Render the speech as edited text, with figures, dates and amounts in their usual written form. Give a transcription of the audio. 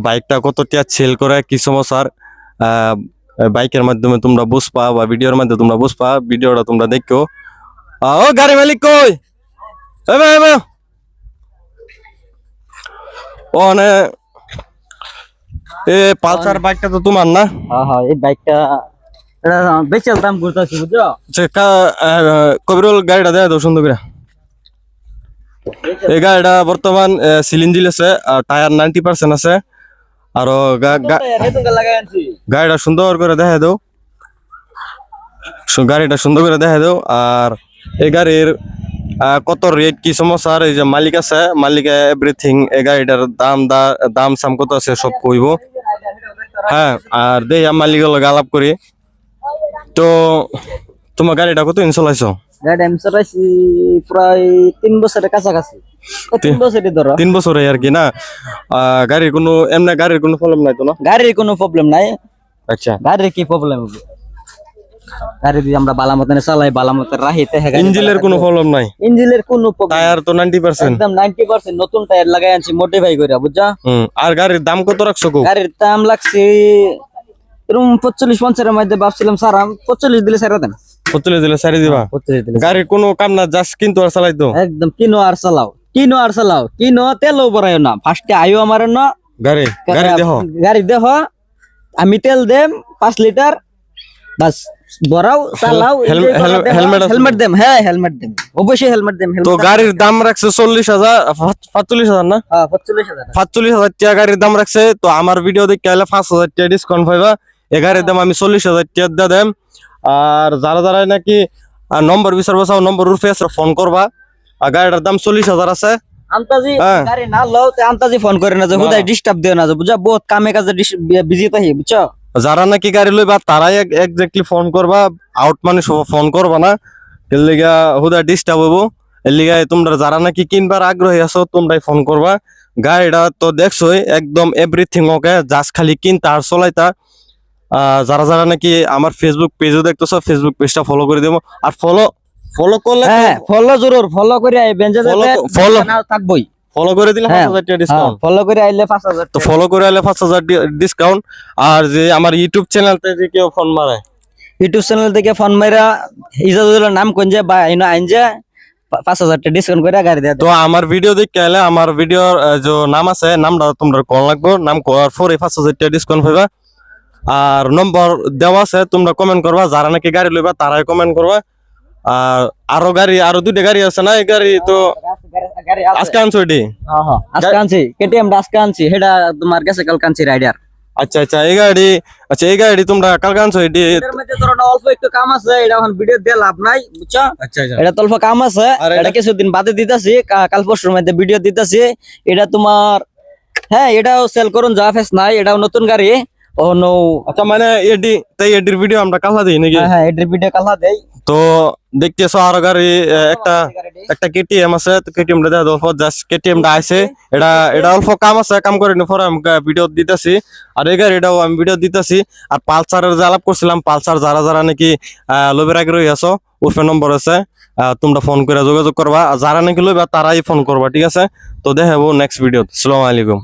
বাইকটা কত টিয়া সেল করে কি সমস্যার বাইকের মাধ্যমে তোমরা বুঝবা বা ভিডিওর মাধ্যমে তোমরা বুঝবা, ভিডিওটা তোমরা দেখো। ও গাড়ি মালিক কই? ও মানে এ পালসার বাইকটা তো তোমার না? হ্যাঁ হ্যাঁ, এই বাইকটা এটা বেশি দাম করতেছি বুঝছো। কবিরুল গাড়িটা দেয় দাও সুন্দর করে। এই গাড়িটা বর্তমান সিলিঞ্জিল আছে, টায়ার 90% আছে। আর গাড়িটা সুন্দর করে দেখা দাও, গাড়িটা সুন্দর করে দেখা দাও। আর এই গাড়ির কত রেট কি সমস্যা, আর এই যে মালিক আছে, মালিকে এভরিথিং এই গাড়িটার দাম সাম কত আছে সব কইব। হ্যাঁ, আর দেই মালিক আলাপ করি। তো তোমার গাড়িটা কত দিন চলাইছো? গাড়ি আমি চালাইছি প্রায় 3 বছরের কাছাকাছি। 3 বছরই ধরো। 3 বছরে আর কি না? গাড়ির কোনো এমনি গাড়ির কোনো প্রবলেম নাই তো না? গাড়ির কোনো প্রবলেম নাই। আচ্ছা, গাড়ির কি প্রবলেম হবে? গাড়ি দিয়ে আমরা বালা মতনে চালাই, বালা মতনে রাহিতে। ইঞ্জিনের কোনো প্রবলেম নাই? ইঞ্জিনের কোনো প্রবলেম, টায়ার তো 90%, একদম 90% নতুন টায়ার লাগাই আনছি মডিফাই করে বুঝছা। আর গাড়ির দাম কত রাখছো গো? গাড়ির দাম লাগছে এরকম 45-50 এর মধ্যে ভাবছিলাম স্যার 45 দিলে ছেড়ে দেন। 45 দিলে সারি দিবা? 45 দিলে। গাড়ির কোনো কাম না, জাস্ট কিন্তু আর চালাই তো? একদম কিনো আর চালাও, কিনো আর চালাও, কিনো তেলও ভরাইও না। ফার্স্টে আইও আমার না গাড়ি দেখো, গাড়ি দেখো, আমি তেল দেম 5 লিটার বাস, ভরাও চালাও। হেলমেট দেম, হ্যাঁ হেলমেট দেম, অবশ্যই হেলমেট দেম। তো গাড়ির দাম রাখছে 40,000 45,000 না? 45,000 টাকা গাড়ির দাম রাখছে। তো আমার ভিডিও দেখে আইলে 5,000 টাকা ডিসকাউন্ট পাইবা। এই গাড়ির দাম আমি 40,000 টাকা দিয়ে দেম। আর যারা নাকি নম্বর বিচারবো চাও, নম্বর রূপে ফোন করবা। আর গাড়িটার দাম 40,000 আছে। আন্তাজি গাড়ি না লও তে আন্তাজি ফোন করে না, যে হুদাই ডিস্টার্ব দিও না, যে বুঝা বহুত কামে কাজে বিজি থাকি বুঝছো। যারা নাকি গাড়ি লইবা তারাই এক্স্যাক্টলি ফোন করবা, আউট মানে ফোন করবা না, এর লিগা হুদা ডিস্টার্ব হবো। এর লিগা তোমরা যারা নাকি কিনবার আগ্রহী আছো তোমরাই ফোন করবা। গাড়িটা তো দেখছোই একদম এভরিথিং ওকে, জাস্ট খালি কিনতা আর চলাইতা। যারা নাকি আমার ফেসবুক পেজও দেখতেছো, ফেসবুক পেজটা ফলো করে দেবো। আর ফলো করলে হ্যাঁ ফলো জরুর, ফলো করে আইবেন, যে ফলো থাকবই। ফলো করে দিলে 5,000 টাকা ডিসকাউন্ট। ফলো করে আইলে 5,000, তো ফলো করে আইলে 5,000 ডিসকাউন্ট। আর যে আমার ইউটিউব চ্যানেলতে যে কেউ ফোন মারে, ইউটিউব চ্যানেল থেকে ফোন মাইরা ইজাজুলের নাম কোন যে বা ইনো আইন যে 5,000 টাকা ডিসকাউন্ট করে গাড়ি দেয়। তো আমার ভিডিও দেখে আইলে আমার ভিডিওর যে নাম আছে, নামটা তোমরা কল লাগবে, নাম করার পরে 5,000 টাকা ডিসকাউন্ট পাইবা। আর নম্বর দেওয়া আছে, তোমরা কমেন্ট করবা, যারা নাকি গাড়ি লইবা তারাই কমেন্ট করবা। আর আরো 2টা গাড়ি আছে না? এই গাড়ি তো আজকে আনছো এটি? আজকে আনছি কেটিএম, আজকে আনছি, সেটা তোমার কাছে কাল আনছি রাইডার। আচ্ছা এই গাড়ি তোমরা কালকে আনছো এটি? এর মধ্যে ধরো না অল্প একটু কাম আছে, এটা এখন ভিডিও দিয়ে লাভ নাই বুঝছো। আচ্ছা এটা তো অল্প কাম আছে, এটা কিছুদিন বাদে দিতাছি, কাল পরশুর মধ্যে ভিডিও দিতাছি। এটা তোমার হ্যাঁ এটাও সেল করুন, যা ফেস নাই, এটাও নতুন গাড়ি। ও নো, আচ্ছা মানে এডির ভিডিও আমরা কালকে দেই নাকি? হ্যাঁ এডির ভিডিও কালকে দেই। তো দেখতেছো আরো গাড়ি একটা কেটিএম আছে, তো কেটিএম টা দেখো, জাস্ট কেটিএম টা আছে। এটা অল্প কাম আছে, কাম করে পরে আমি ভিডিও দিতেছি। আর এই গাড়িটাও আমি ভিডিও দিতেছি। আর পালসারের যে আলাপ করছিলাম, পালসার যারা নাকি লোভের আগ্রহী আছো, ওরফে নম্বর আছে, তোমরা ফোন করে যোগাযোগ করবা। আর যারা নাকি লইবা তারাই ফোন করবা, ঠিক আছে? তো দেখাবো নেক্সট ভিডিও। আসসালামু আলাইকুম।